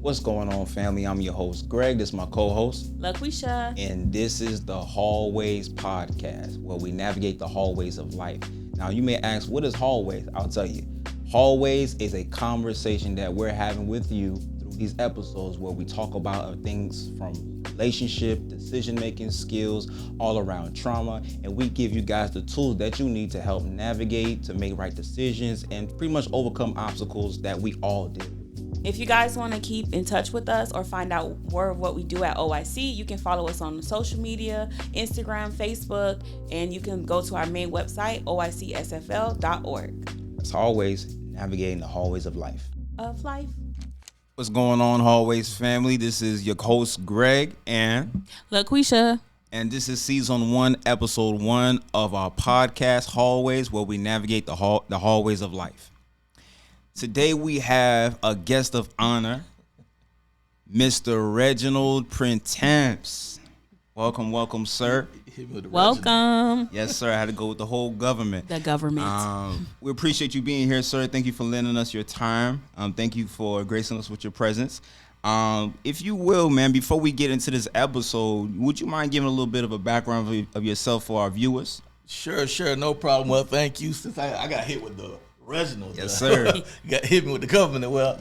What's going on, family? I'm your host, Greg. This is my co-host, LaQuisha. and this is the Hallwaze podcast, where we navigate the hallways of life. Now, you may ask, what is Hallways? I'll tell you. Hallways is a conversation that we're having with you through these episodes where we talk about things from relationship, decision-making skills, all around trauma, and we give you guys the tools that you need to help navigate, to make right decisions, and pretty much overcome obstacles that we all deal with. If you guys want to keep in touch with us or find out more of what we do at OIC, you can follow us on social media, Instagram, Facebook, and you can go to our main website, oicsfl.org. As always, navigating the hallways of life. What's going on, Hallways family? This is your host, Greg, and LaQuisha. And this is season 1, episode 1 of our podcast, Hallways, where we navigate the hallways of life. Today we have a guest of honor, Mr. Reginald Printemps. Welcome, sir. Welcome. Yes, sir. I had to go with the whole government. The government. We appreciate you being here, sir. Thank you for lending us your time. Thank you for gracing us with your presence. If you will, man, before we get into this episode, would you mind giving a little bit of a background of yourself for our viewers? Sure, no problem. Well, thank you. Since I got hit with the Reginald. Yes, sir. Got hit me with the government. Well,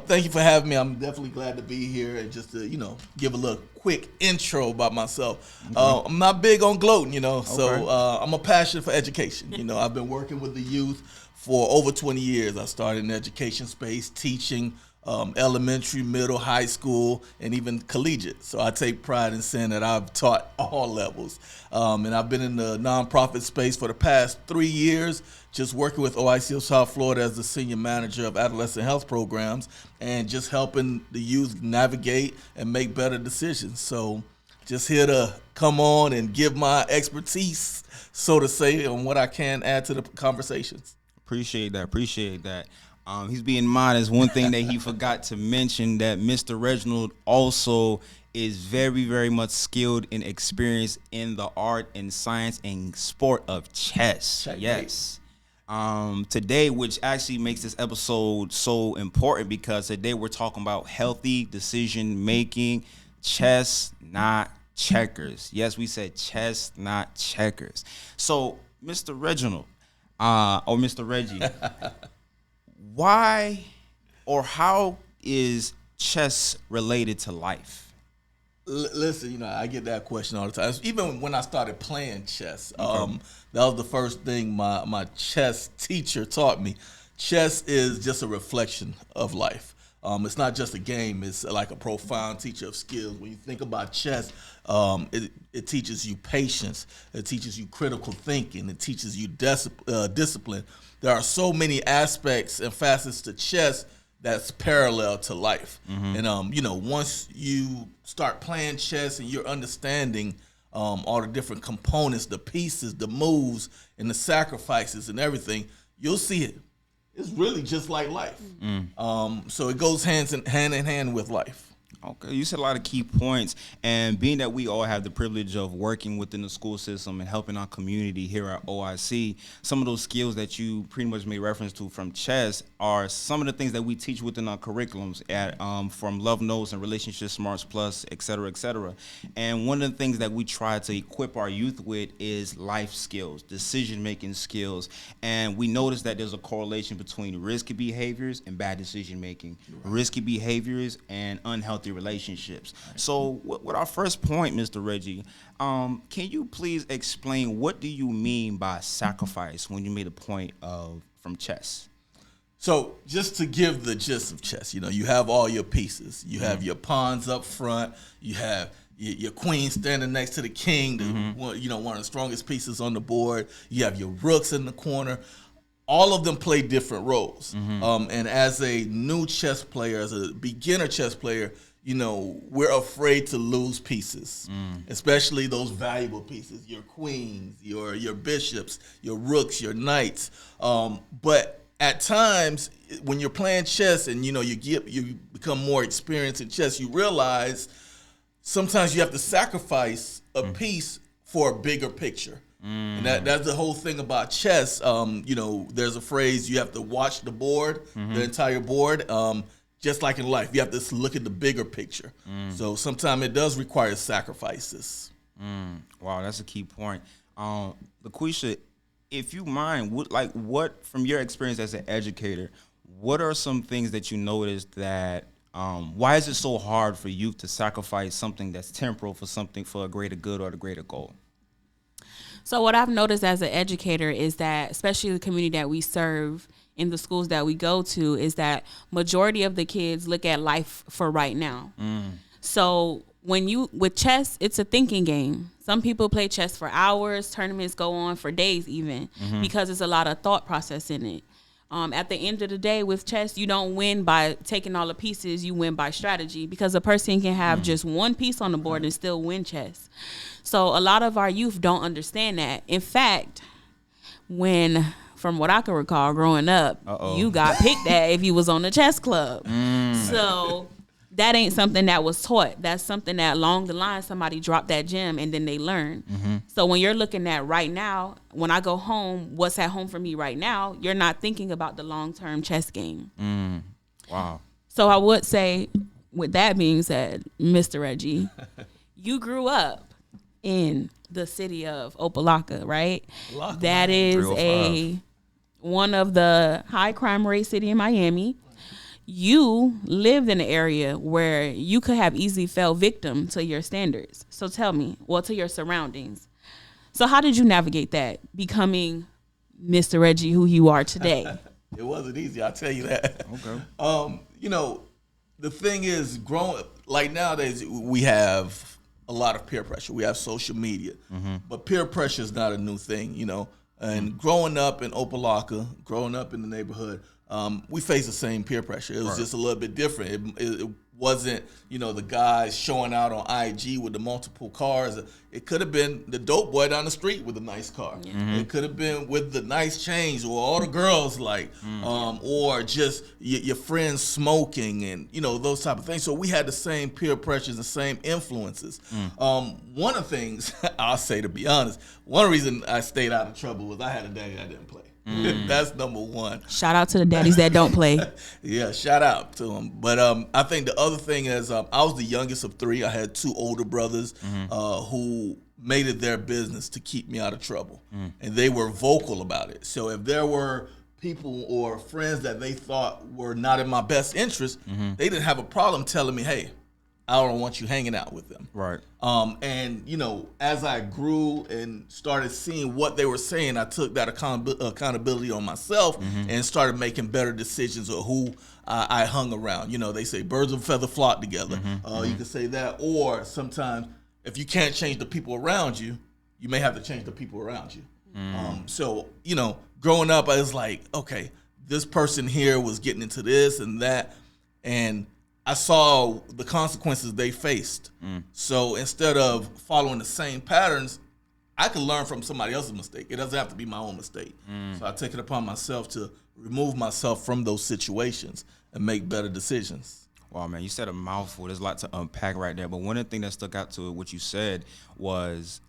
thank you for having me. I'm definitely glad to be here and just to, give a little quick intro about myself. Okay. I'm not big on gloating, so I'm a passion for education. I've been working with the youth for over 20 years. I started in the education space, teaching elementary, middle, high school, and even collegiate. So I take pride in saying that I've taught all levels. And I've been in the nonprofit space for the past 3 years, just working with OIC of South Florida as the senior manager of adolescent health programs and just helping the youth navigate and make better decisions. So just here to come on and give my expertise, so to say, on what I can add to the conversations. Appreciate that. He's being modest. One thing that he forgot to mention, that Mr. Reginald also is very, very much skilled and experienced in the art and science and sport of chess. Yes. Today, which actually makes this episode so important, because today we're talking about healthy decision making, chess, not checkers. Yes, we said chess, not checkers. So, Mr. Reginald, or Mr. Reggie, why or how is chess related to life? Listen, I get that question all the time. Even when I started playing chess, that was the first thing my chess teacher taught me. Chess is just a reflection of life. It's not just a game. It's like a profound teacher of skills. When you think about chess, it teaches you patience. It teaches you critical thinking. It teaches you discipline. There are so many aspects and facets to chess that's parallel to life. Mm-hmm. And, once you start playing chess and you're understanding all the different components, the pieces, the moves, and the sacrifices and everything, you'll see it. It's really just like life. So it goes hand in hand with life. Okay, you said a lot of key points, and being that we all have the privilege of working within the school system and helping our community here at OIC, some of those skills that you pretty much made reference to from chess are some of the things that we teach within our curriculums at from Love Notes and Relationship Smarts Plus, et cetera, et cetera. And one of the things that we try to equip our youth with is life skills, decision-making skills, and we notice that there's a correlation between risky behaviors and bad decision-making, risky behaviors and unhealthy relationships. So with our first point, Mr. Reggie, can you please explain, what do you mean by sacrifice when you made a point from chess? So just to give the gist of chess, you have all your pieces. You have your pawns up front. You have your queen standing next to the king, one of the strongest pieces on the board. You have your rooks in the corner. All of them play different roles. And as a new chess player, as a beginner chess player, we're afraid to lose pieces, especially those valuable pieces, your queens, your bishops, your rooks, your knights. But at times when you're playing chess and, you become more experienced in chess, you realize sometimes you have to sacrifice a piece for a bigger picture. And that's the whole thing about chess. There's a phrase, you have to watch the board, the entire board. just like in life, you have to look at the bigger picture. So sometimes it does require sacrifices. Wow, that's a key point. LaQuisha, if you mind, what from your experience as an educator, what are some things that you noticed that why is it so hard for youth to sacrifice something that's temporal for a greater good or the greater goal? So what I've noticed as an educator is that, especially the community that we serve in the schools that we go to, is that majority of the kids look at life for right now. So with chess, it's a thinking game. Some people play chess for hours, tournaments go on for days even, because there's a lot of thought process in it. At the end of the day with chess, you don't win by taking all the pieces, you win by strategy, because a person can have just one piece on the board and still win chess. So a lot of our youth don't understand that. In fact, from what I can recall growing up, you got picked at if you was on the chess club. So that ain't something that was taught. That's something that along the line somebody dropped that gem and then they learn. So when you're looking at right now, when I go home, what's at home for me right now, you're not thinking about the long-term chess game. Wow. So I would say, with that being said, Mr. Reggie, you grew up in the city of Opelika, right? That is one of the high crime rate city in Miami. You lived in an area where you could have easily fell victim to your standards. So tell me, to your surroundings. So how did you navigate that, becoming Mr. Reggie, who you are today? It wasn't easy, I'll tell you that. Okay. The thing is, like nowadays, we have a lot of peer pressure. We have social media, but peer pressure is not a new thing, And growing up in Opelika, growing up in the neighborhood, we faced the same peer pressure. It was just a little bit different. It wasn't, the guys showing out on IG with the multiple cars. It could have been the dope boy down the street with a nice car. It could have been with the nice chains, or all the girls or just your friends smoking and, those type of things. So we had the same peer pressures and same influences. One of the things, I'll say, to be honest, one reason I stayed out of trouble was I had a daddy that didn't play. That's number one. Shout out to the daddies that don't play. Yeah, shout out to them. But I think the other thing is I was the youngest of three. I had two older brothers who made it their business to keep me out of trouble. And they were vocal about it. So if there were people or friends that they thought were not in my best interest, they didn't have a problem telling me, hey, I don't want you hanging out with them. Right. And, as I grew and started seeing what they were saying, I took that accountability on myself and started making better decisions of who I hung around. They say birds of a feather flock together. You can say that. Or sometimes if you can't change the people around you, you may have to change the people around you. So, growing up, I was like, okay, this person here was getting into this and that. And I saw the consequences they faced. So instead of following the same patterns, I could learn from somebody else's mistake. It doesn't have to be my own mistake. So I take it upon myself to remove myself from those situations and make better decisions. Wow, man, you said a mouthful. There's a lot to unpack right there. But one of the things that stuck out to what you said was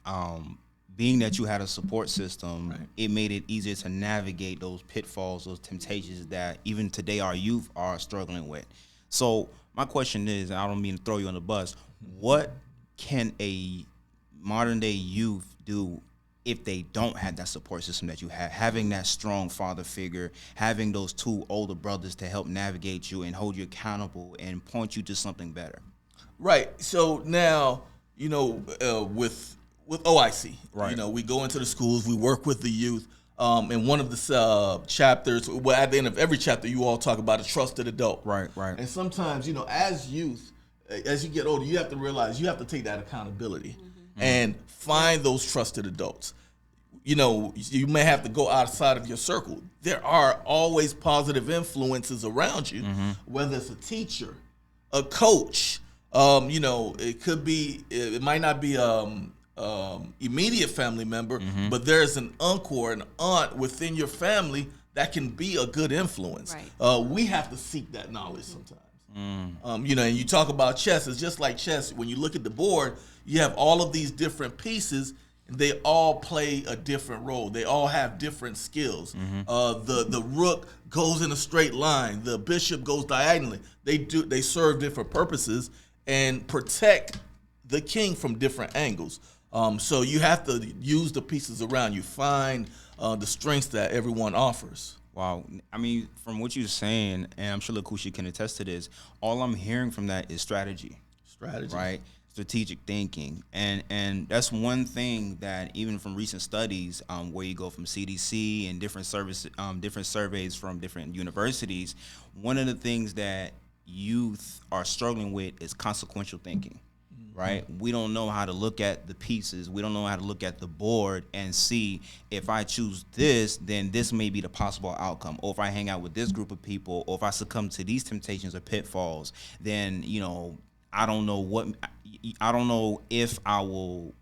being that you had a support system, it made it easier to navigate those pitfalls, those temptations that even today our youth are struggling with. So my question is, and I don't mean to throw you on the bus, what can a modern day youth do if they don't have that support system that you have, having that strong father figure, having those two older brothers to help navigate you and hold you accountable and point you to something better? Right. So now, with OIC, we go into the schools, we work with the youth. In one of the chapters, at the end of every chapter, you all talk about a trusted adult. Right. And sometimes, as youth, as you get older, you have to realize you have to take that accountability and find those trusted adults. You may have to go outside of your circle. There are always positive influences around you, whether it's a teacher, a coach. It might not be immediate family member, but there's an uncle or an aunt within your family that can be a good influence. Right. We have to seek that knowledge sometimes. And you talk about chess. It's just like chess. When you look at the board, you have all of these different pieces, They all play a different role. They all have different skills. The rook goes in a straight line. The bishop goes diagonally. They serve different purposes and protect the king from different angles. So you have to use the pieces around you. Find the strengths that everyone offers. Wow. I mean, from what you're saying, and I'm sure Lakushi can attest to this, all I'm hearing from that is strategy. Strategy. Right? Strategic thinking. And that's one thing that even from recent studies, where you go from CDC and different surveys from different universities, one of the things that youth are struggling with is consequential thinking. Right? We don't know how to look at the pieces. We don't know how to look at the board and see, if I choose this, then this may be the possible outcome. Or if I hang out with this group of people, or if I succumb to these temptations or pitfalls, then, I don't know if I will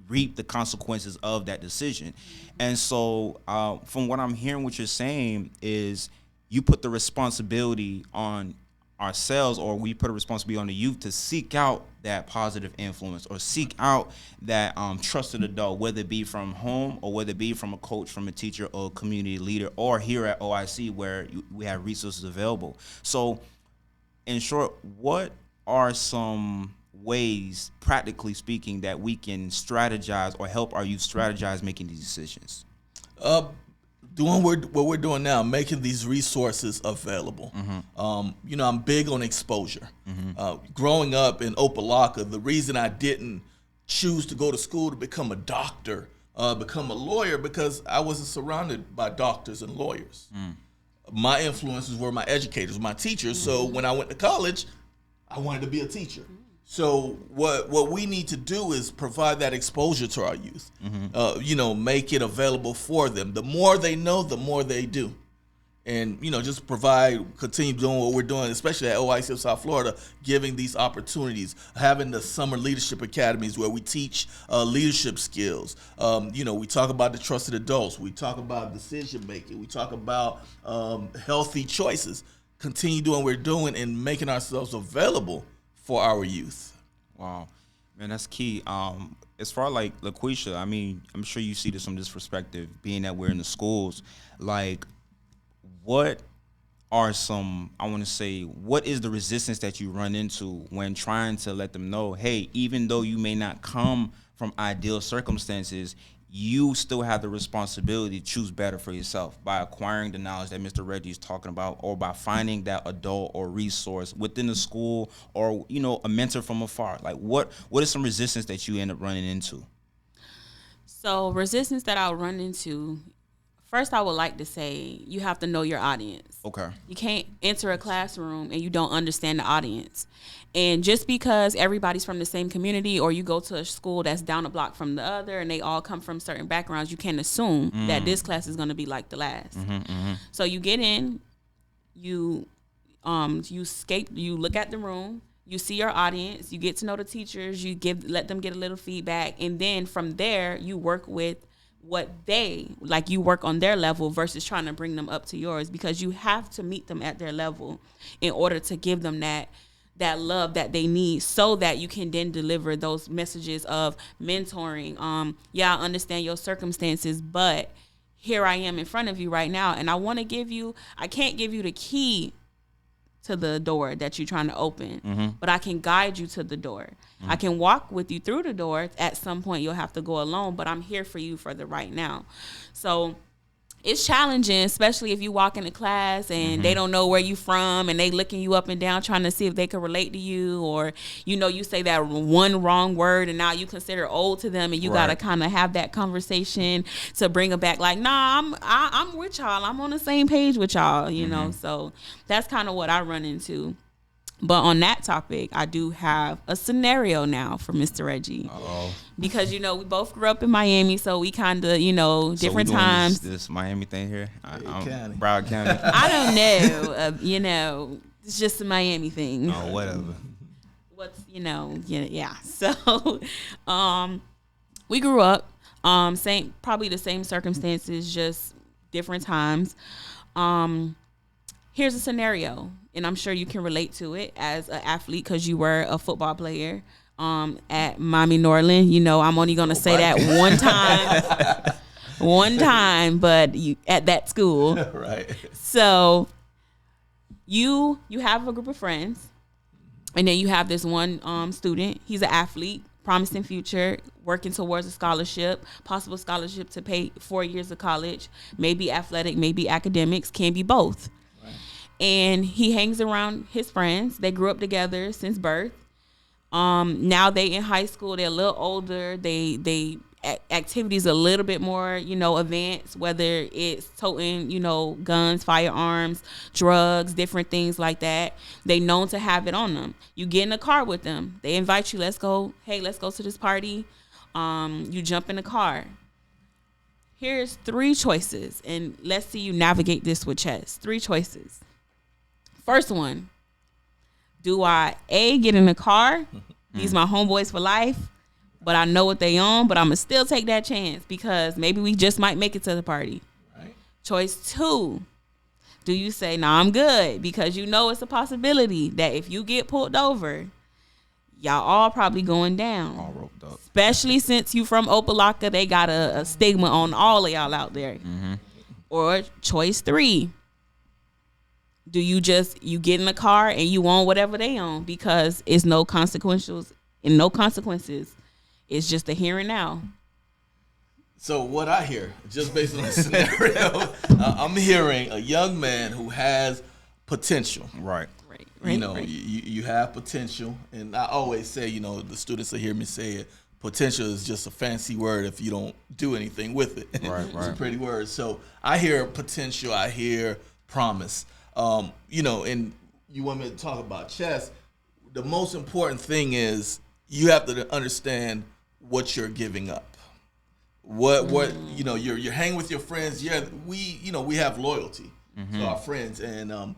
reap the consequences of that decision. And so from what I'm hearing, what you're saying is you put the responsibility on ourselves, or we put a responsibility on the youth to seek out that positive influence, or seek out that trusted adult, whether it be from home or whether it be from a coach, from a teacher, or a community leader, or here at OIC where we have resources available. So in short, what are some ways, practically speaking, that we can strategize or help our youth strategize making these decisions? Doing what we're doing now, making these resources available. I'm big on exposure. Growing up in Opelika, the reason I didn't choose to go to school to become a doctor, become a lawyer, because I wasn't surrounded by doctors and lawyers. My influences were my educators, my teachers. So when I went to college, I wanted to be a teacher. So what we need to do is provide that exposure to our youth, make it available for them. The more they know, the more they do. And, just continue doing what we're doing, especially at OIC of South Florida, giving these opportunities, having the summer leadership academies where we teach leadership skills. We talk about the trusted adults. We talk about decision making. We talk about healthy choices. Continue doing what we're doing and making ourselves available for our youth. Wow, man, that's key. As far like LaQuisha, I mean, I'm sure you see this from this perspective, being that we're in the schools. Like, what are what is the resistance that you run into when trying to let them know, hey, even though you may not come from ideal circumstances, you still have the responsibility to choose better for yourself by acquiring the knowledge that Mr. Reggie is talking about, or by finding that adult or resource within the school, or, a mentor from afar. Like, what is some resistance that you end up running into? So resistance that I'll run into, first I would like to say you have to know your audience. Okay. You can't enter a classroom and you don't understand the audience. And just because everybody's from the same community, or you go to a school that's down a block from the other and they all come from certain backgrounds, you can't assume that this class is going to be like the last. So you get in, you look at the room, you see your audience, you get to know the teachers, let them get a little feedback, and then from there you work with what you work on their level versus trying to bring them up to yours, because you have to meet them at their level in order to give them that love that they need, so that you can then deliver those messages of mentoring. I understand your circumstances, but here I am in front of you right now, and I can't give you the key to the door that you're trying to open, but I can guide you to the door. I can walk with you through the door. At some point you'll have to go alone, but I'm here for you for the right now. So it's challenging, especially if you walk into class and they don't know where you from, and they looking you up and down trying to see if they can relate to you, or you say that one wrong word and now you consider old to them, and you got to kind of have that conversation to bring them back, like, nah, I'm with y'all, I'm on the same page with y'all, know. So that's kind of what I run into. But on that topic, I do have a scenario now for Mr. Reggie. Uh-oh. Because, we both grew up in Miami, so we kind of, different times. This Miami thing here? County. Broward County. I don't know. It's just a Miami thing. Oh, whatever. Yeah. So, we grew up, probably the same circumstances, just different times. Here's a scenario, and I'm sure you can relate to it as an athlete because you were a football player. at Mommy Norland. You know, I'm only gonna say that one time, but you at that school. Right. So you have a group of friends, and then you have this one student. He's an athlete, promising future, working towards a scholarship, possible scholarship to pay 4 years of college, maybe athletic, maybe academics, can be both. Right. And he hangs around his friends. They grew up together since birth. Now they in high school. They're a little older. They activities a little bit more, advanced, whether it's toting, guns, firearms, drugs, different things like that. They known to have it on them. You get in a car with them. They invite you, let's go to this party. You jump in the car. Here's 3 choices, and let's see you navigate this with chess. 3 choices. First one, do I get in the car? These my homeboys for life, but I know what they own, but I'm going to still take that chance because maybe we just might make it to the party. Right. Choice 2, do you say, nah, I'm good, because it's a possibility that if you get pulled over, y'all all probably going down. All roped up. Especially since you from Opelika, they got a stigma on all of y'all out there. Mm-hmm. Or choice 3, do you get in the car and you own whatever they own because it's no consequences. It's just a here and now. So what I hear, just based on the scenario, I'm hearing a young man who has potential. Right. You have potential. And I always say, the students will hear me say it, potential is just a fancy word if you don't do anything with it. Right. It's a pretty word. So I hear potential, I hear promise. And you want me to talk about chess. The most important thing is you have to understand what you're giving up. You're hanging with your friends. Yeah, we have loyalty to our friends, and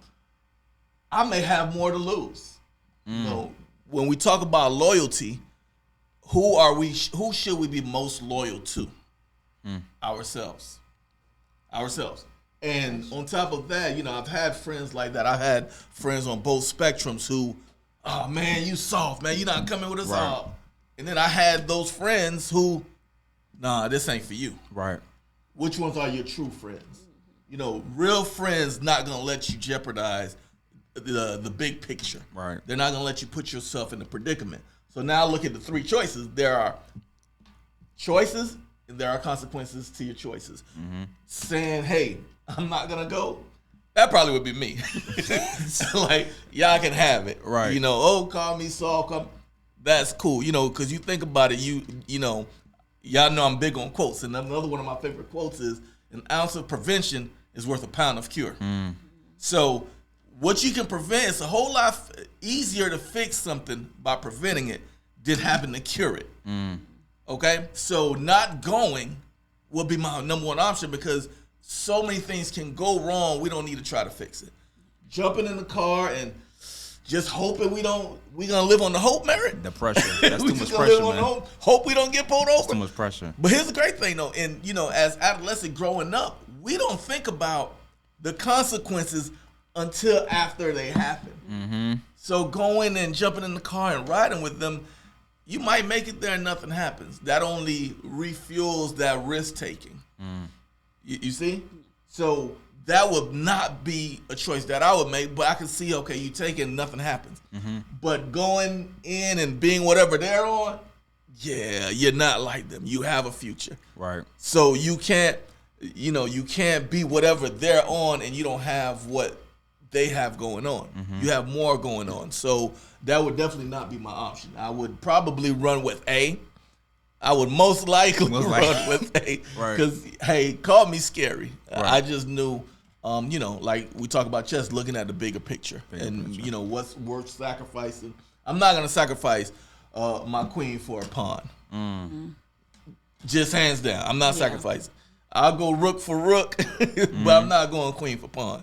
I may have more to lose. When we talk about loyalty, who should we be most loyal to? Ourselves. And on top of that, I've had friends like that. I've had friends on both spectrums who, oh man, you soft, man, you're not coming with us all. And then I had those friends who, nah, this ain't for you. Right. Which ones are your true friends? Real friends not gonna let you jeopardize the big picture. Right. They're not gonna let you put yourself in a predicament. So now look at the 3 choices. There are choices and there are consequences to your choices. Mm-hmm. Saying, hey, I'm not gonna go, that probably would be me. Like, y'all can have it. Right. Call me soft, that's cool. Because you think about it, y'all know I'm big on quotes. And another one of my favorite quotes is, an ounce of prevention is worth a pound of cure. So what you can prevent, it's a whole lot easier to fix something by preventing it than having to cure it. Okay? So not going will be my number 1 option because so many things can go wrong. We don't need to try to fix it. Jumping in the car and just hoping we gonna live on the hope merit. The pressure. That's too much pressure, man. Hope we don't get pulled over. That's too much pressure. But here's the great thing though, and as adolescents growing up, we don't think about the consequences until after they happen. Mm-hmm. So going and jumping in the car and riding with them, you might make it there and nothing happens. That only refuels that risk taking. You see? So that would not be a choice that I would make, but I can see, okay, you take it and nothing happens. Mm-hmm. But going in and being whatever they're on, yeah, you're not like them. You have a future. Right. So you can't be whatever they're on and you don't have what they have going on. Mm-hmm. You have more going on. So that would definitely not be my option. I would probably run with A. I would most likely run with A. Because, hey, call me scary. Right. I just knew, like we talk about chess, looking at the bigger picture. What's worth sacrificing. I'm not going to sacrifice my queen for a pawn. Mm-hmm. Just hands down. I'm not sacrificing. I'll go rook for rook, but I'm not going queen for pawn.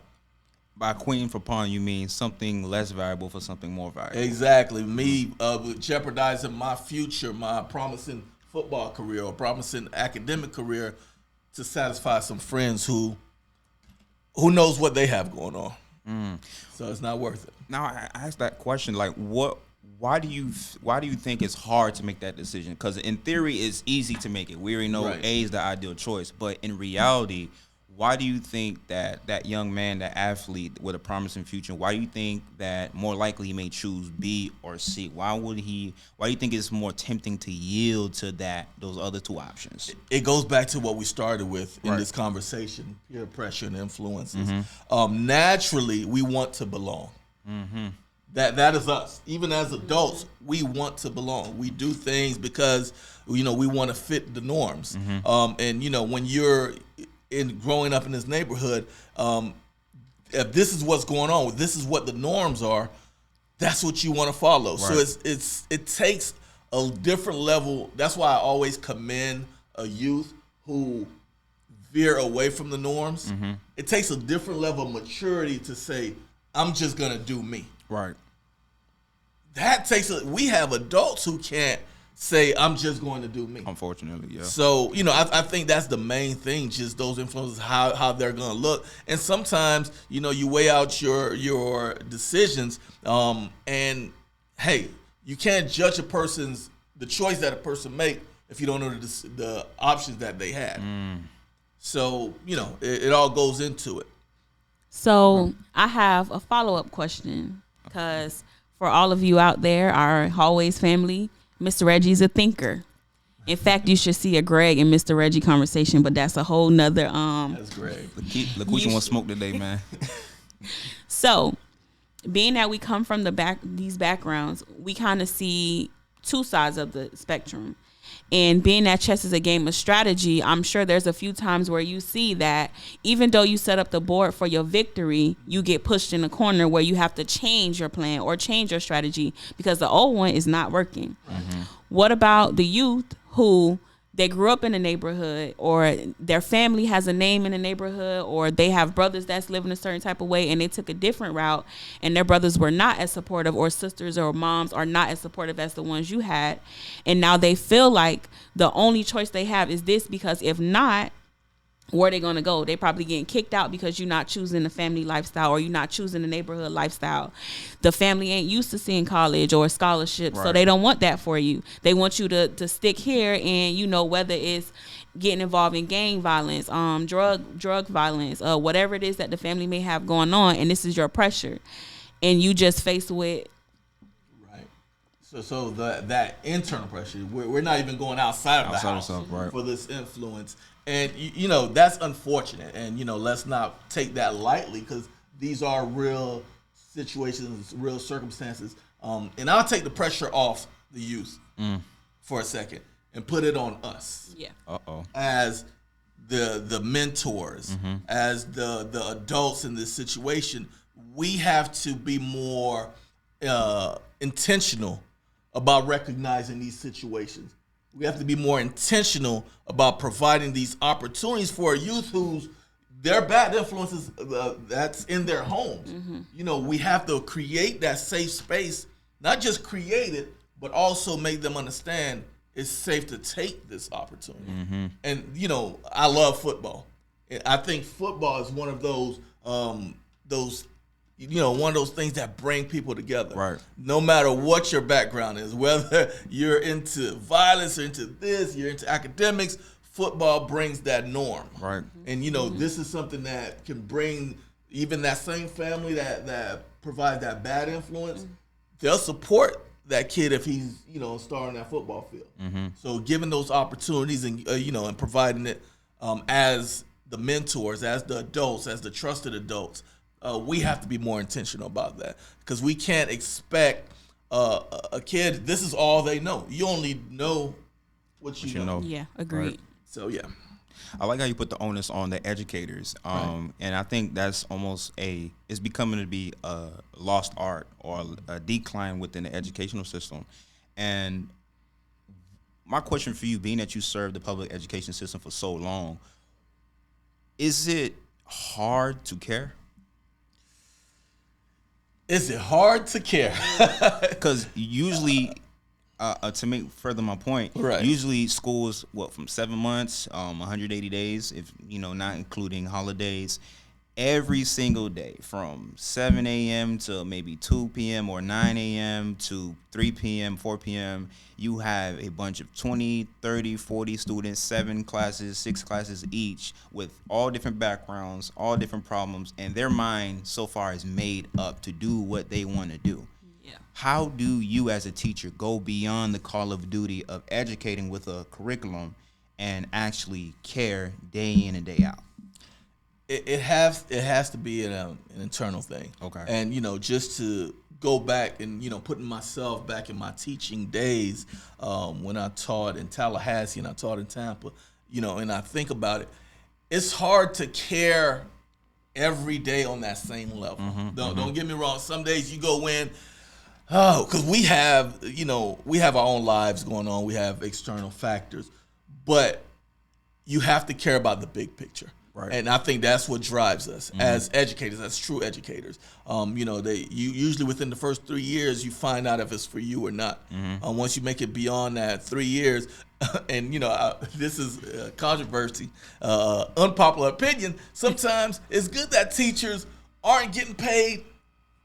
By queen for pawn, you mean something less valuable for something more valuable. Exactly. Me jeopardizing my future, my promising football career or promising academic career to satisfy some friends who knows what they have going on. So it's not worth it. Now, I asked that question, like, what why do you think it's hard to make that decision? Because in theory, it's easy to make it. We already know Right. A is the ideal choice, but in reality, why do you think that young man, that athlete with a promising future, why do you think that more likely he may choose B or C? Why do you think it's more tempting to yield to those other two options? It goes back to what we started with in Right. this conversation: peer pressure and influences. Mm-hmm. Naturally, we want to belong. Mm-hmm. That is us. Even as adults, we want to belong. We do things because we want to fit the norms. Mm-hmm. And when you're growing up in this neighborhood, if this is what's going on, this is what the norms are, that's what you want to follow. Right. So it takes a different level. That's why I always commend a youth who veer away from the norms. Mm-hmm. It takes a different level of maturity to say, I'm just gonna do me. Right. We have adults who can't say, I'm just going to do me. Unfortunately, yeah. So, I think that's the main thing, just those influences, how they're going to look. And sometimes, you weigh out your decisions, and hey, you can't judge the choice that a person make if you don't know the options that they had. So, it all goes into it. So I have a follow-up question, because for all of you out there, our Hallwaze family, Mr. Reggie's a thinker. In fact, you should see a Greg and Mr. Reggie conversation, but that's a whole nother That's great. Look what you want to smoke today, man. So, being that we come from these backgrounds, we kind of see two sides of the spectrum. And being that chess is a game of strategy, I'm sure there's a few times where you see that even though you set up the board for your victory, you get pushed in a corner where you have to change your plan or change your strategy because the old one is not working. Mm-hmm. What about the youth who they grew up in a neighborhood, or their family has a name in the neighborhood, or they have brothers that's living a certain type of way and they took a different route and their brothers were not as supportive, or sisters or moms are not as supportive as the ones you had, and now they feel like the only choice they have is this, because if not, where are they going to go? They probably getting kicked out because you're not choosing the family lifestyle, or you're not choosing the neighborhood lifestyle. The family ain't used to seeing college or scholarships, so they don't want that for you. They want you to stick here, and whether it's getting involved in gang violence, drug violence, whatever it is that the family may have going on, and this is your pressure, and you just faced with. Right. So that internal pressure, we're not even going outside of the house for this influence. And, that's unfortunate. And, let's not take that lightly, because these are real situations, real circumstances. And I'll take the pressure off the youth for a second and put it on us. Yeah. As the mentors, as the adults in this situation. We have to be more intentional about recognizing these situations. We have to be more intentional about providing these opportunities for a youth whose their bad influences that's in their homes. Mm-hmm. We have to create that safe space, not just create it, but also make them understand it's safe to take this opportunity. Mm-hmm. And I love football. I think football is one of those one of those things that bring people together. Right. No matter what your background is, whether you're into violence or into this, you're into academics, football brings that norm. Right. And this is something that can bring even that same family that provides that bad influence. They'll support that kid if he's starting that football field. Mm-hmm. So giving those opportunities and and providing it as the mentors, as the adults, as the trusted adults. We have to be more intentional about that, because we can't expect a kid, this is all they know. You only know what you know. Yeah, agreed. Right. So, yeah. I like how you put the onus on the educators. And I think that's it's becoming to be a lost art, or a decline within the educational system. And my question for you, being that you served the public education system for so long, is it hard to care? Is it hard to care? Because usually, to make further my point, usually schools, from 7 months, 180 days, if not including holidays, every single day from 7 a.m. to maybe 2 p.m. or 9 a.m. to 3 p.m., 4 p.m., you have a bunch of 20, 30, 40 students, 7 classes, 6 classes each with all different backgrounds, all different problems, and their mind so far is made up to do what they want to do. Yeah. How do you as a teacher go beyond the call of duty of educating with a curriculum and actually care day in and day out? It has to be an internal thing. Okay. And just to go back and putting myself back in my teaching days, when I taught in Tallahassee and I taught in Tampa, and I think about it, it's hard to care every day on that same level. Don't get me wrong. Some days you go in, because we have our own lives going on. We have external factors, but you have to care about the big picture. Right. And I think that's what drives us as educators, as true educators. Usually within the first 3 years, you find out if it's for you or not. Once you make it beyond that 3 years, and this is controversy, unpopular opinion. Sometimes it's good that teachers aren't getting paid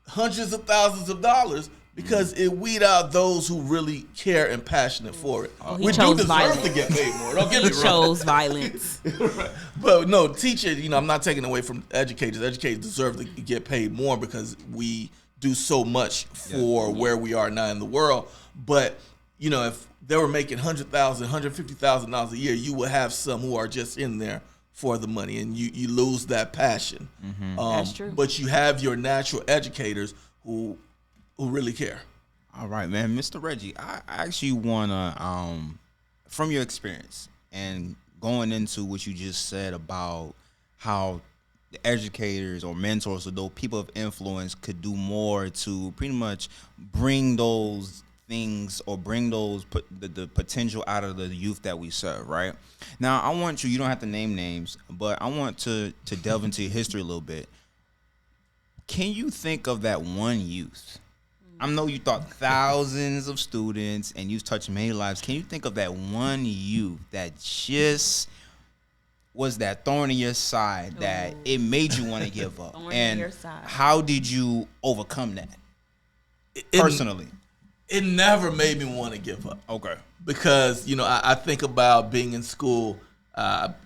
hundreds of thousands of dollars, because it weed out those who really care and passionate for it. We do deserve violence. To get paid more. Don't get me wrong. He chose violence. Right. But no, teacher, I'm not taking away from educators. Educators deserve to get paid more because we do so much for where we are now in the world. But, if they were making $100,000, $150,000 a year, you would have some who are just in there for the money, and you lose that passion. That's true. But you have your natural educators who really care. All right, man. Mr. Reggie, I actually want to, from your experience and going into what you just said about how the educators or mentors or those people of influence could do more to pretty much bring those things or bring those the potential out of the youth that we serve, right? Now, I want you don't have to name names, but I want to delve into your history a little bit. Can you think of that one youth? I know you taught thousands of students and you've touched many lives. Can you think of that one youth that just was that thorn in your side that it made you want to give up? Thorn and in your side. How did you overcome that personally? It never made me want to give up. Okay. Because, I think about being in school at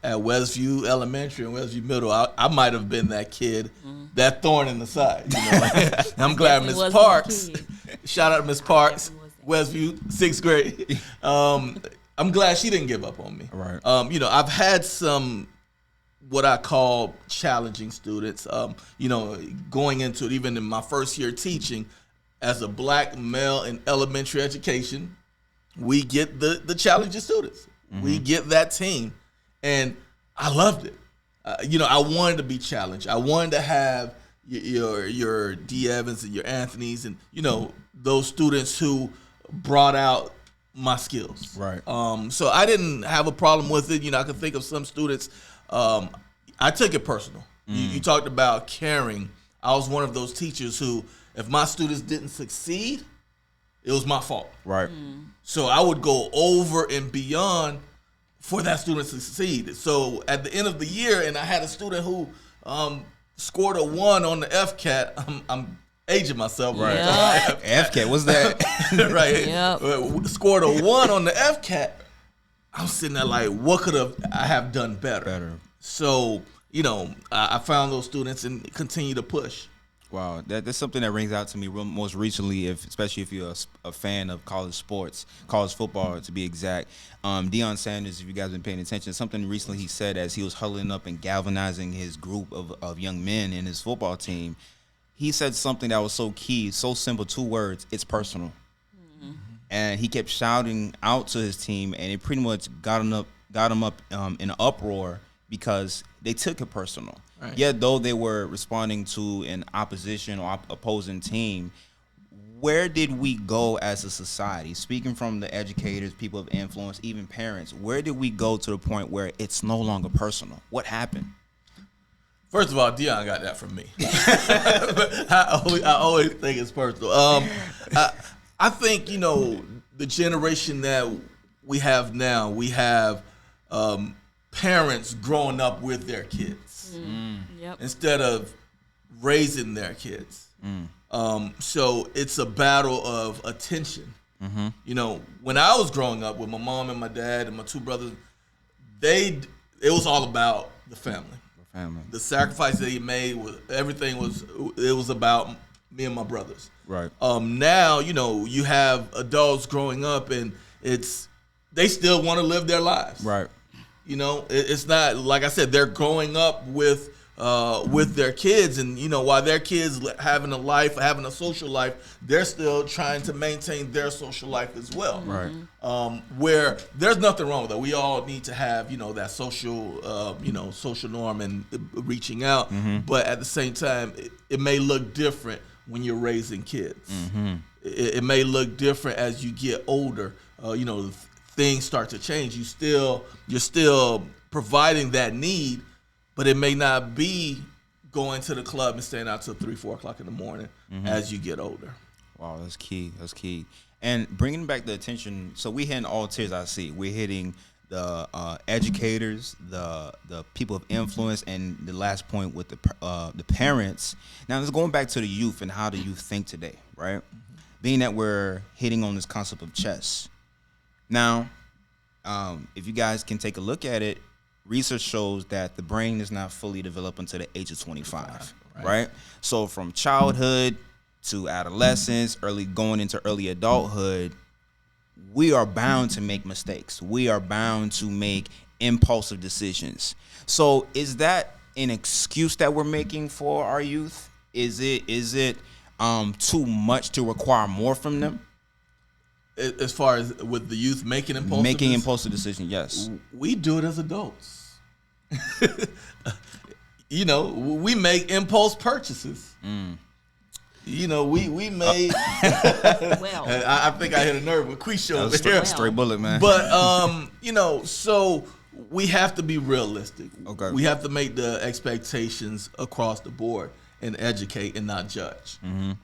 Westview Elementary and Westview Middle. I might have been that kid, that thorn in the side. I'm glad Miss Parks, shout out to Miss Parks, Westview, 6th grade. I'm glad she didn't give up on me. Right. I've had some what I call challenging students. Going into it, even in my first year teaching, as a black male in elementary education, we get the challenging students. We get that team. And I loved it. I wanted to be challenged. I wanted to have your D. Evans and your Anthonys and, those students who brought out my skills. Right. So I didn't have a problem with it. I could think of some students. I took it personal. You talked about caring. I was one of those teachers who, if my students didn't succeed, it was my fault. Right. So I would go over and beyond for that student to succeed. So at the end of the year, and I had a student who scored a 1 on the FCAT. I'm aging myself, right? Yep. FCAT, what's that? Right. Yep. Scored a 1 on the FCAT. I'm sitting there like, what could I have done better? So, I found those students and continue to push. Wow, that's something that rings out to me most recently, especially if you're a fan of college sports, college football to be exact. Deion Sanders, if you guys have been paying attention, something recently he said as he was huddling up and galvanizing his group of young men in his football team, he said something that was so key, so simple, 2 words, it's personal. And he kept shouting out to his team, and it pretty much got him up in an uproar because they took it personal. Right. Yet, though they were responding to an opposition or opposing team, where did we go as a society? Speaking from the educators, people of influence, even parents, where did we go to the point where it's no longer personal? What happened? First of all, Deion got that from me. I always think it's personal. I think, the generation that we have now, we have parents growing up with their kids. Yep. instead of raising their kids. So it's a battle of attention. You know, when I was growing up with my mom and my dad and my two brothers, it was all about the family. The sacrifice that he made it was about me and my brothers. Right. Now, you know, you have adults growing up and they still want to live their lives. Right. You know, it's not, like I said, they're growing up with their kids, and you know, while their kids having a social life, they're still trying to maintain their social life as well. Right. Where there's nothing wrong with that. We all need to have, you know, that social norm and reaching out. But at the same time, it may look different when you're raising kids. It may look different as you get older. You know, things start to change. You're still providing that need, but it may not be going to the club and staying out till 3-4 o'clock in the morning as you get older. Wow, that's key. That's key. And bringing back the attention, so we hitting all tiers. I see we're hitting the educators, the people of influence, and the last point with the parents. Now, let's going back to the youth and how the youth think today, right? Being that we're hitting on this concept of chess. Now, if you guys can take a look at it, research shows that the brain is not fully developed until the age of 25, right? So from childhood to adolescence, going into early adulthood, we are bound to make mistakes. We are bound to make impulsive decisions. So is that an excuse that we're making for our youth? Is it too much to require more from them? As far as with the youth making impulsive decisions, yes. We do it as adults. You know, we make impulse purchases. You know, we made. Well, I think I hit a nerve with Quisha over here. Straight bullet, man. But you know, so we have to be realistic. Okay. We have to make the expectations across the board and educate and not judge.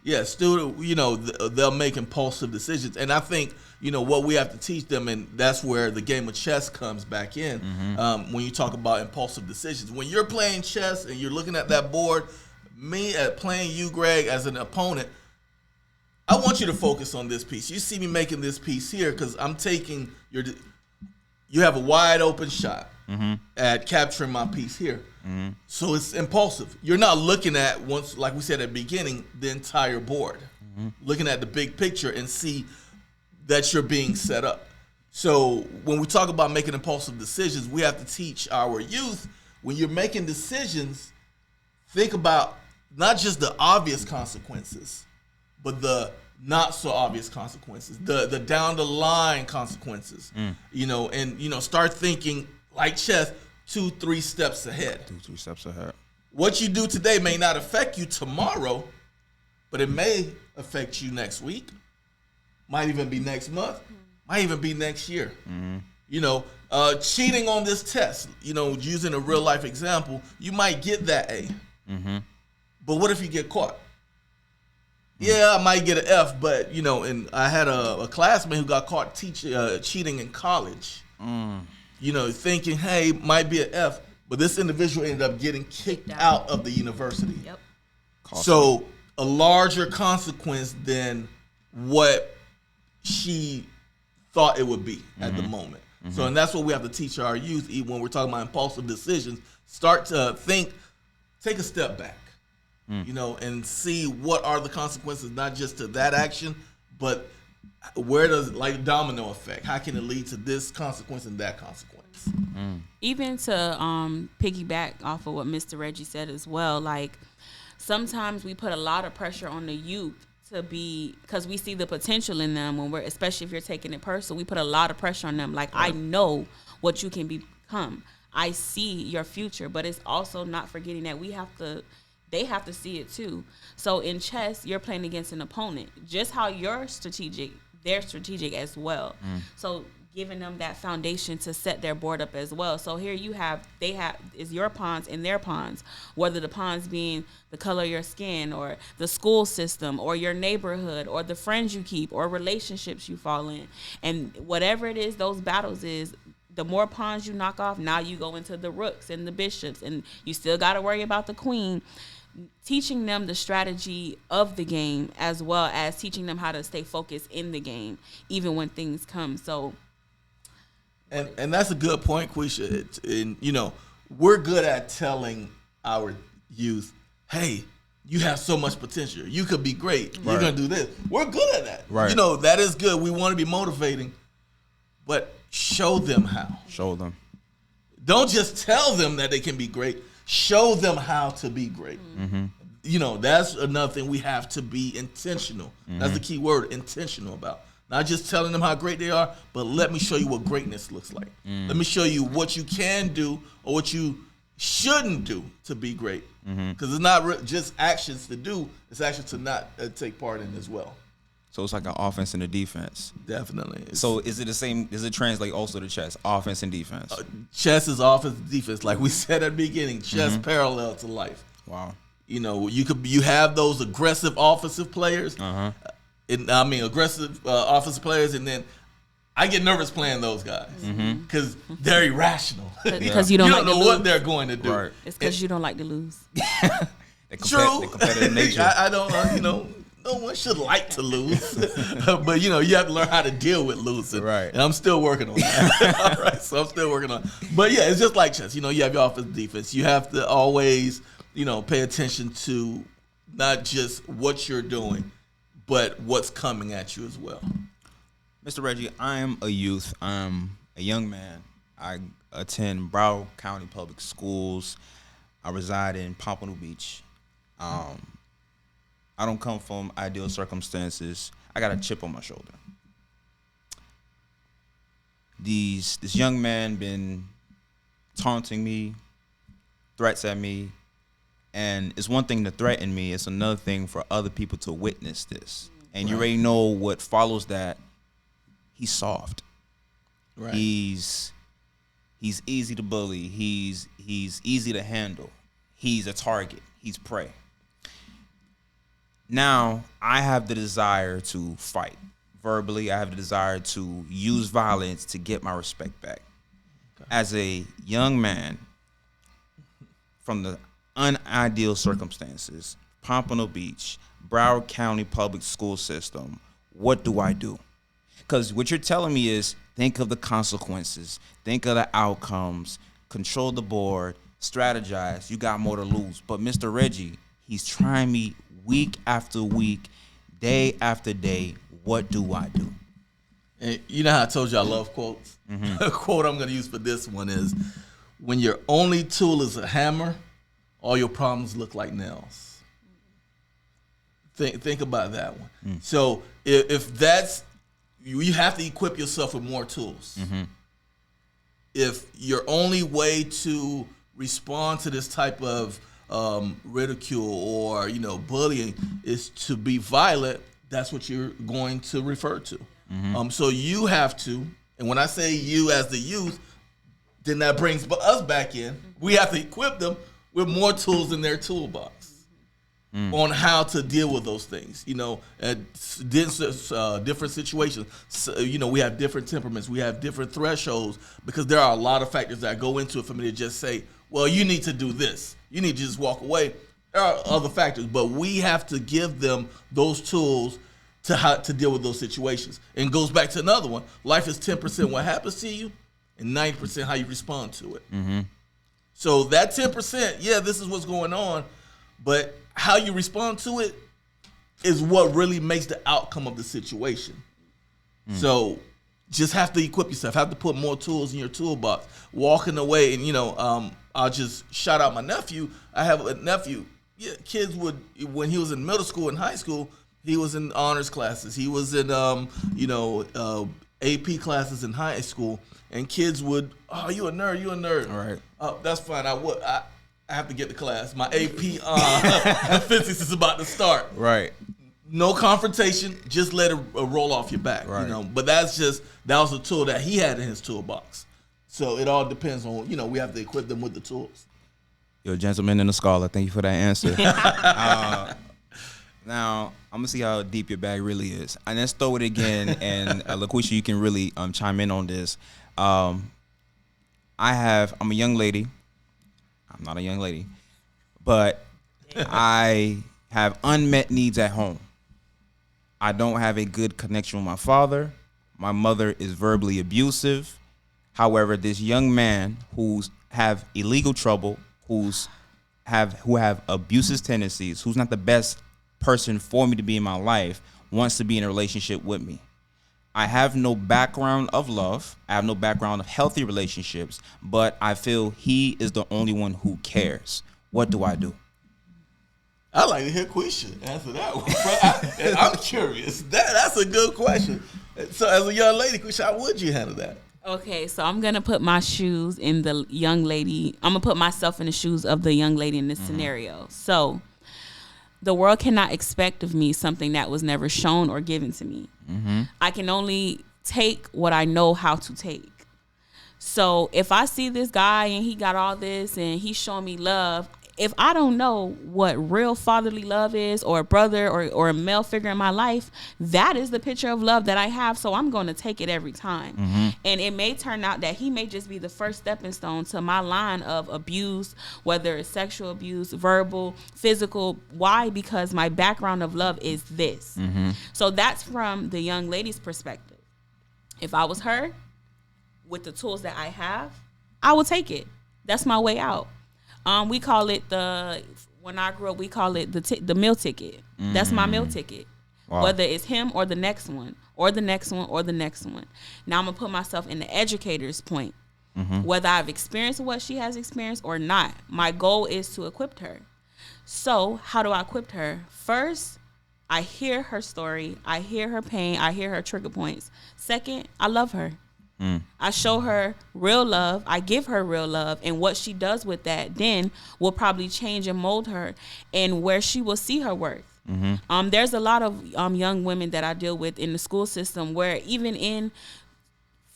Yeah, student, you know, they'll make impulsive decisions, and I think, you know, what we have to teach them, and that's where the game of chess comes back in. When you talk about impulsive decisions, when you're playing chess and you're looking at that board, me at playing you, Greg, as an opponent, I want you to focus on this piece. You see me making this piece here because I'm taking you have a wide open shot at capturing my piece here. So it's impulsive. You're not looking at, once, like we said at the beginning, the entire board. Looking at the big picture and see that you're being set up. So when we talk about making impulsive decisions, we have to teach our youth, when you're making decisions, think about not just the obvious consequences, but the not so obvious consequences, the down the line consequences. You know, and you know, start thinking like chess, 2-3 steps ahead. 2-3 steps ahead. What you do today may not affect you tomorrow, but it may affect you next week. Might even be next month. Might even be next year. You know, cheating on this test, you know, using a real life example, you might get that A. But what if you get caught? Yeah, I might get an F, but, you know, and I had a classmate who got caught cheating in college. You know, thinking, hey, might be an F, but this individual ended up getting kicked out of the university. Yep. So a larger consequence than what she thought it would be at the moment. So, and that's what we have to teach our youth, even when we're talking about impulsive decisions. Start to think, take a step back, you know, and see what are the consequences, not just to that action, but where does, like, domino effect, how can it lead to this consequence and that consequence? Even to piggyback off of what Mr. Reggie said as well, like, sometimes we put a lot of pressure on the youth to be, because we see the potential in them when especially if you're taking it personal, we put a lot of pressure on them. Like, I know what you can become. I see your future, but it's also not forgetting that they have to see it too. So in chess, you're playing against an opponent. Just how you're strategic, they're strategic as well. So giving them that foundation to set their board up as well. So here they have is your pawns and their pawns, whether the pawns being the color of your skin or the school system or your neighborhood or the friends you keep or relationships you fall in. And whatever it is, those battles is, the more pawns you knock off, now you go into the rooks and the bishops, and you still got to worry about the queen. Teaching them the strategy of the game, as well as teaching them how to stay focused in the game, even when things come. So, and that's a good point, Quisha. And we're good at telling our youth, hey, you have so much potential. You could be great. Right. You're gonna do this. We're good at that. Right. That is good. We want to be motivating, but show them how. Show them. Don't just tell them that they can be great. Show them how to be great. Mm-hmm. That's another thing we have to be intentional. Mm-hmm. That's the key word, intentional about. Not just telling them how great they are, but let me show you what greatness looks like. Let me show you what you can do or what you shouldn't do to be great. Because it's not just actions to do, it's actions to not take part in as well. So it's like an offense and a defense. Definitely. So is it the same? Does it translate also to chess, offense and defense? Chess is offense and defense. Like we said at the beginning, chess parallel to life. Wow. You have those aggressive offensive players. Aggressive offensive players, and then I get nervous playing those guys because they're irrational. Because you don't know what they're going to do. Right. It's because you don't like to lose. True. The competitive nature. I don't. No one should like to lose, but you have to learn how to deal with losing. Right. And I'm still working on that. All right. So I'm still working on it. But yeah, it's just like chess. You have your offense, defense. You have to always, pay attention to not just what you're doing, but what's coming at you as well. Mr. Reggie, I am a youth. I'm a young man. I attend Broward County Public Schools. I reside in Pompano Beach. I don't come from ideal circumstances. I got a chip on my shoulder. This young man been taunting me, threats at me, and it's one thing to threaten me. It's another thing for other people to witness this. And you already know what follows that. He's soft. Right. He's easy to bully. He's easy to handle. He's a target. He's prey. Now, I have the desire to fight. Verbally, I have the desire to use violence to get my respect back. Okay. As a young man from the unideal circumstances, Pompano Beach, Broward County Public School System, what do I do? Because what you're telling me is think of the consequences, think of the outcomes, control the board, strategize. You got more to lose. But Mr. Reggie, he's trying me week after week, day after day. What do I do? And you know how I told you I love quotes? A quote I'm going to use for this one is, when your only tool is a hammer, all your problems look like nails. Think about that one. So if that's, you have to equip yourself with more tools. If your only way to respond to this type of ridicule or bullying is to be violent, that's what you're going to refer to. So you have to, and when I say you as the youth, then that brings us back in. We have to equip them with more tools in their toolbox on how to deal with those things. At different situations. So, we have different temperaments. We have different thresholds because there are a lot of factors that go into it for me to just say, well, you need to do this. You need to just walk away. There are other factors, but we have to give them those tools to how to deal with those situations. And it goes back to another one. Life is 10% what happens to you and 90% how you respond to it. So that 10%, yeah, this is what's going on, but how you respond to it is what really makes the outcome of the situation. So just have to equip yourself, have to put more tools in your toolbox. Walking away, and I'll just shout out my nephew. I have a nephew. Yeah, kids would, when he was in middle school and high school, he was in honors classes. He was in AP classes in high school, and kids would, oh, you a nerd, you a nerd. All right. That's fine. I have to get to class. My AP physics is about to start. Right. No confrontation, just let it roll off your back. Right. But that was a tool that he had in his toolbox. So it all depends on, we have to equip them with the tools. You're a gentleman and a scholar. Thank you for that answer. Now, I'm going to see how deep your bag really is. And let's throw it again. And LaQuisha, you can really chime in on this. I'm a young lady. I'm not a young lady, but I have unmet needs at home. I don't have a good connection with my father. My mother is verbally abusive. However, this young man who's have illegal trouble, who have abusive tendencies, who's not the best person for me to be in my life, wants to be in a relationship with me. I have no background of love. I have no background of healthy relationships, but I feel he is the only one who cares. What do I do? I like to hear Quisha answer that one. I'm curious. That's a good question. So, as a young lady, Quisha, how would you handle that? Okay, so I'm gonna put my shoes in the young lady. I'm gonna put myself in the shoes of the young lady in this scenario. So, the world cannot expect of me something that was never shown or given to me. I can only take what I know how to take. So, if I see this guy and he got all this and he's showing me love, if I don't know what real fatherly love is, or a brother or a male figure in my life, that is the picture of love that I have. So I'm going to take it every time. And it may turn out that he may just be the first stepping stone to my line of abuse, whether it's sexual abuse, verbal, physical. Why? Because my background of love is this. So that's from the young lady's perspective. If I was her, with the tools that I have, I will take it. That's my way out. We call it when I grew up, we call it the meal ticket. That's my meal ticket. Wow. Whether it's him or the next one, or the next one, or the next one. Now I'm going to put myself in the educator's point. Whether I've experienced what she has experienced or not, my goal is to equip her. So how do I equip her? First, I hear her story. I hear her pain. I hear her trigger points. Second, I love her. I show her real love. I give her real love. And what she does with that then will probably change and mold her and where she will see her worth. There's a lot of young women that I deal with in the school system where even in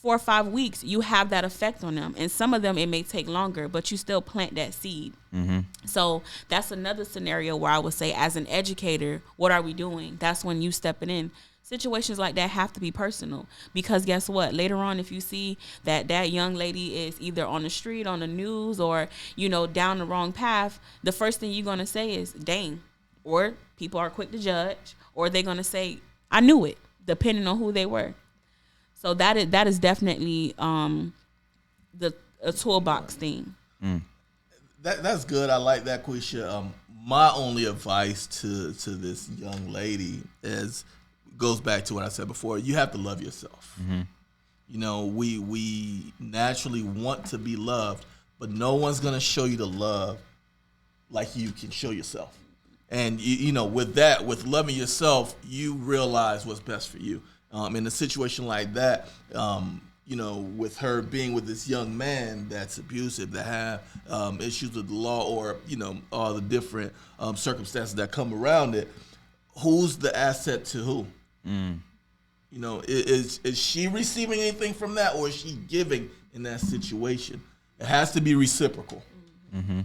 4 or 5 weeks, you have that effect on them. And some of them, it may take longer, but you still plant that seed. So that's another scenario where I would say, as an educator, what are we doing? That's when you stepping in. Situations like that have to be personal, because guess what? Later on, if you see that young lady is either on the street, on the news, or, down the wrong path, the first thing you're going to say is, dang. Or people are quick to judge, or they're going to say, I knew it, depending on who they were. So that is definitely a toolbox thing. That's good. I like that, Quisha. My only advice to this young lady goes back to what I said before. You have to love yourself. We naturally want to be loved, but no one's gonna show you the love like you can show yourself. And with loving yourself, you realize what's best for you. In a situation like that, with her being with this young man that's abusive, that have issues with the law, or all the different circumstances that come around it, who's the asset to who? Is she receiving anything from that, or is she giving in that situation? It has to be reciprocal.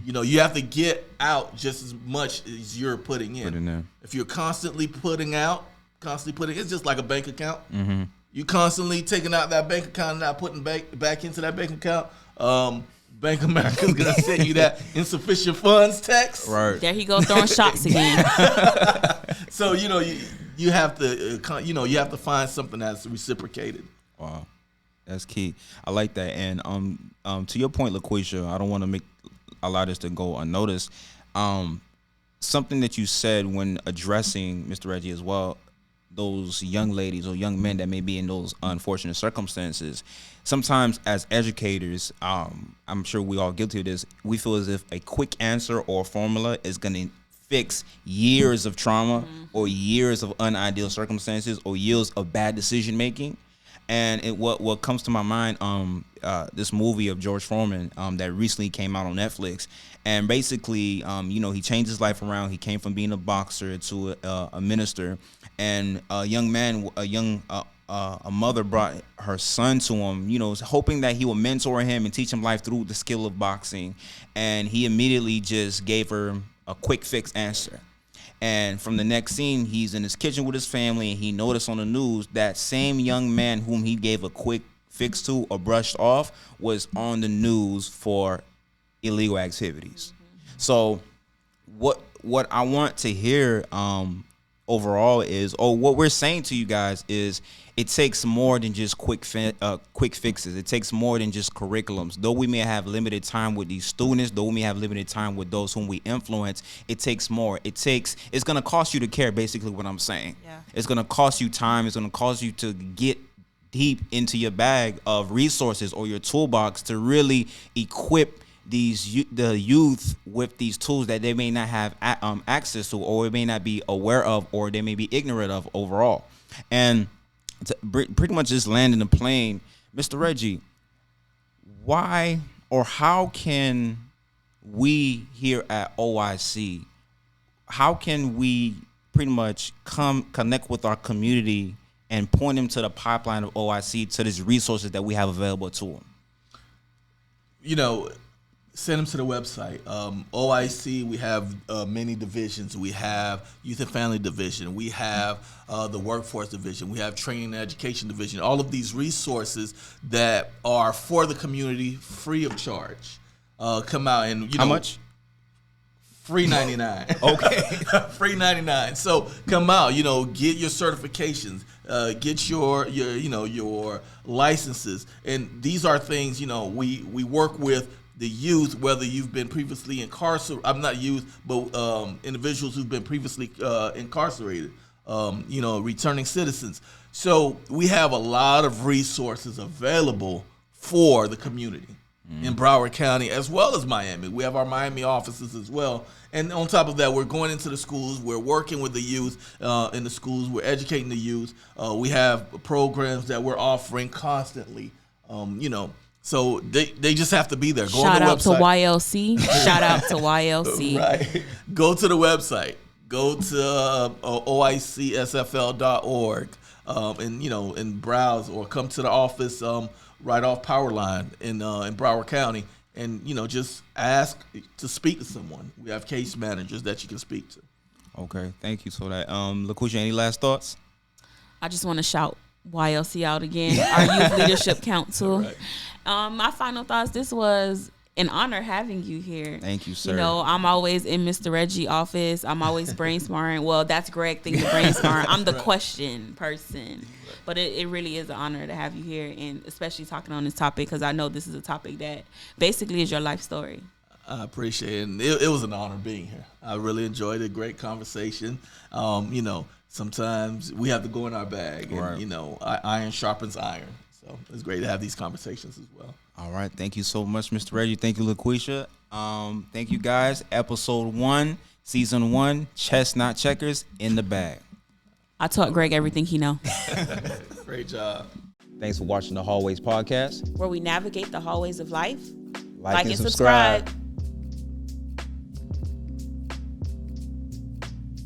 You have to get out just as much as you're putting in. If you're constantly putting out, it's just like a bank account. You constantly taking out that bank account and not putting back into that bank account. Bank of America's gonna send you that insufficient funds text. Right there, he go throwing shots again. So you have to you have to find something that's reciprocated. Wow, that's key. I like that. And to your point, LaQuisha, I don't want to allow this to go unnoticed. Something that you said when addressing Mr. Reggie as well, those young ladies or young men that may be in those unfortunate circumstances. Sometimes as educators, I'm sure we all guilty of this, we feel as if a quick answer or formula is going to fix years of trauma or years of unideal circumstances or years of bad decision making. And what comes to my mind, this movie of George Foreman that recently came out on Netflix, and basically, he changed his life around. He came from being a boxer to a minister, and a mother brought her son to him, hoping that he would mentor him and teach him life through the skill of boxing, and he immediately just gave her a quick fix answer. And from the next scene, he's in his kitchen with his family, and he noticed on the news that same young man whom he gave a quick fixed to or brushed off was on the news for illegal activities. So what I want to hear overall is, what we're saying to you guys is, it takes more than just quick fixes. It takes more than just curriculums. Though we may have limited time with these students, though we may have limited time with those whom we influence, it takes more. It's going to cost you to care, basically what I'm saying. Yeah. It's going to cost you time. It's going to cause you to get deep into your bag of resources or your toolbox to really equip the youth with these tools that they may not have access to, or may not be aware of, or they may be ignorant of overall. And to pretty much just landing the plane, Mr. Reggie, why or how can we here at OIC, how can we pretty much connect with our community and point them to the pipeline of OIC, to these resources that we have available to them? Send them to the website. OIC, we have many divisions. We have Youth and Family Division. We have the Workforce Division. We have Training and Education Division. All of these resources that are for the community, free of charge. Come out and, How much? Free 99. Okay. Free 99. So come out, get your certifications, get your licenses. And these are things, we work with the youth, whether you've been previously incarcerated. I'm not youth, but individuals who've been previously incarcerated, returning citizens. So we have a lot of resources available for the community in Broward County, as well as Miami. We have our Miami offices as well. And on top of that, we're going into the schools. We're working with the youth in the schools. We're educating the youth. We have programs that we're offering constantly, So they just have to be there. Go Shout on the out to website. YLC. Shout out to YLC. Right. Go to the website. Go to oicsfl.org and browse, or come to the office right off Powerline in Broward County, and just ask to speak to someone. We have case managers that you can speak to. Okay, thank you for that. LaQuisha, any last thoughts? I just want to shout YLC out again, our Youth Leadership Council. Right. My final thoughts, this was an honor having you here. Thank you, sir. I'm always in Mr. Reggie's office. I'm always brainstorming. Well, that's Greg thing to brainstorm. I'm the question person. But it really is an honor to have you here, and especially talking on this topic, because I know this is a topic that basically is your life story. I appreciate it. And it was an honor being here. I really enjoyed it. Great conversation. Sometimes we have to go in our bag, and, right. Iron sharpens iron. So it's great to have these conversations as well. All right. Thank you so much, Mr. Reggie. Thank you, LaQuisha. Thank you, guys. Episode 1, Season 1, Chestnut Checkers in the bag. I taught Greg everything he knows. Great job. Thanks for watching the Hallwaze podcast. Where we navigate the hallways of life. Like and subscribe.